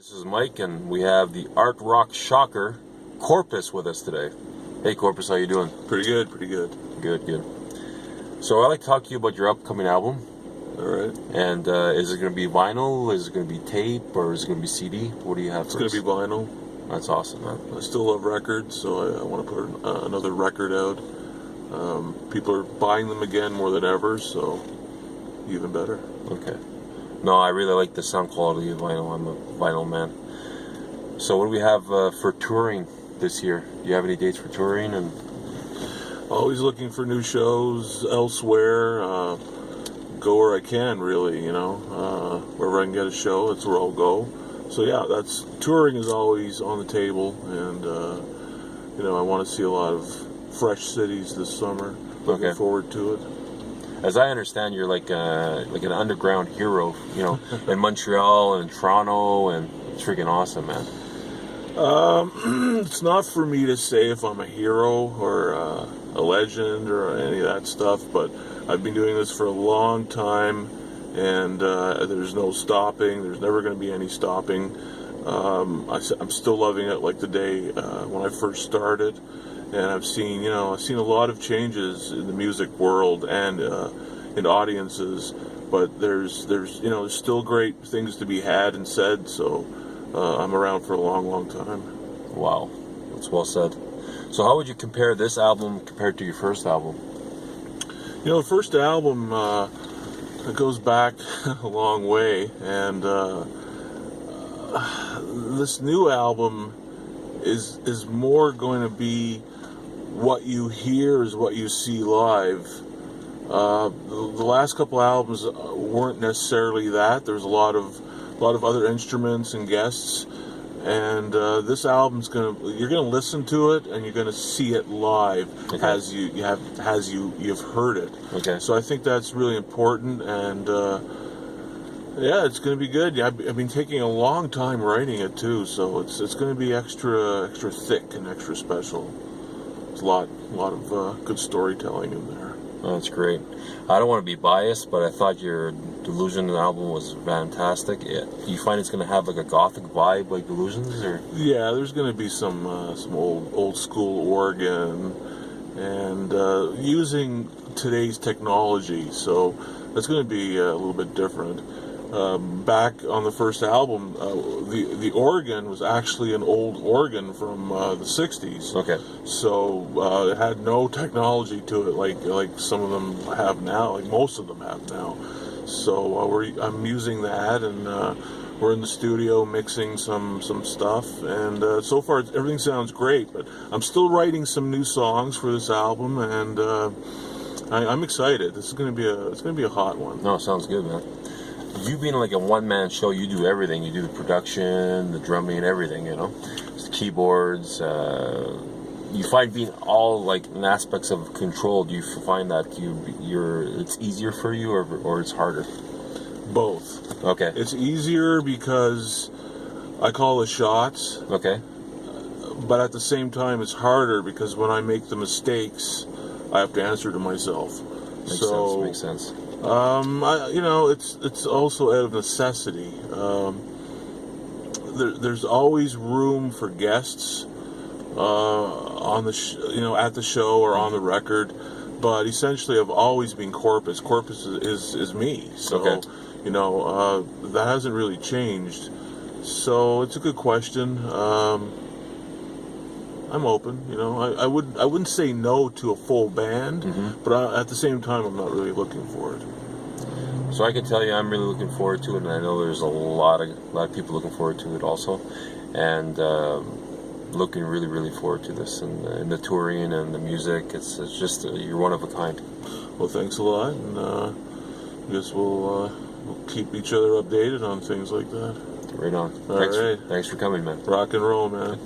This is Mike, and we have the art rock shocker Corpusse with us today. Hey Corpusse, how you doing? Pretty good, pretty good. Good. So I'd like to talk to you about your upcoming album. Alright. And is it going to be vinyl, is it going to be tape, or is it going to be CD? What do you have It's going to be vinyl. That's awesome, man. I still love records, so I want to put another record out. People are buying them again more than ever, so even better. Okay. No, I really like the sound quality of vinyl. I'm a vinyl man. So what do we have for touring this year? Do you have any dates for touring? And Always looking for new shows elsewhere. Go where I can, really, wherever I can get a show, that's where I'll go. So yeah, touring is always on the table, and I want to see a lot of fresh cities this summer. Looking forward to it. As I understand, you're like an underground hero, in Montreal and Toronto, and it's freaking awesome, man. It's not for me to say if I'm a hero or a legend or any of that stuff, but I've been doing this for a long time, and there's no stopping. There's never going to be any stopping. I'm still loving it like the day when I first started. And I've seen a lot of changes in the music world and in audiences, but there's still great things to be had and said. So I'm around for a long, long time. Wow, that's well said. So how would you compare this album compared to your first album? The first album it goes back a long way, and this new album is more going to be what you hear is what you see live. The last couple albums weren't necessarily that. There's a lot of other instruments and guests, and this album's you're gonna listen to it and you're gonna see it live as you've heard it. Okay. So I think that's really important, and yeah, it's gonna be good. I've been taking a long time writing it too, so it's gonna be extra thick and extra special. There's a lot of good storytelling in there. Oh, that's great. I don't want to be biased, but I thought your Delusion album was fantastic. Do you find it's going to have like a gothic vibe like Delusions, or? Yeah, there's going to be some old school organ and using today's technology, so that's going to be a little bit different. Back on the first album, the organ was actually an old organ from the 60s. Okay. So it had no technology to it like some of them have now, like most of them have now. So I'm using that, and we're in the studio mixing some stuff, and so far everything sounds great. But I'm still writing some new songs for this album, and I'm excited. It's gonna be a hot one. No, sounds good, man. You being like a one-man show, you do everything. You do the production, the drumming, everything, the keyboards. You find being all like in aspects of control, do you find that it's easier for you, or it's harder? Both. Okay. It's easier because I call the shots. Okay. But at the same time, it's harder because when I make the mistakes, I have to answer to myself. Makes sense. It's also out of necessity. There's always room for guests on the at the show or on the record, but essentially I've always been Corpusse. Corpusse is me. So that hasn't really changed. So it's a good question. I'm open. I wouldn't say no to a full band, but at the same time, I'm not really looking for it. So I can tell you, I'm really looking forward to it, and I know there's a lot of people looking forward to it also, and looking really, really forward to this, and the touring and the music. It's just you're one of a kind. Well, thanks a lot, and I guess we'll keep each other updated on things like that. Right on. All right. Thanks for coming, man. Rock and roll, man.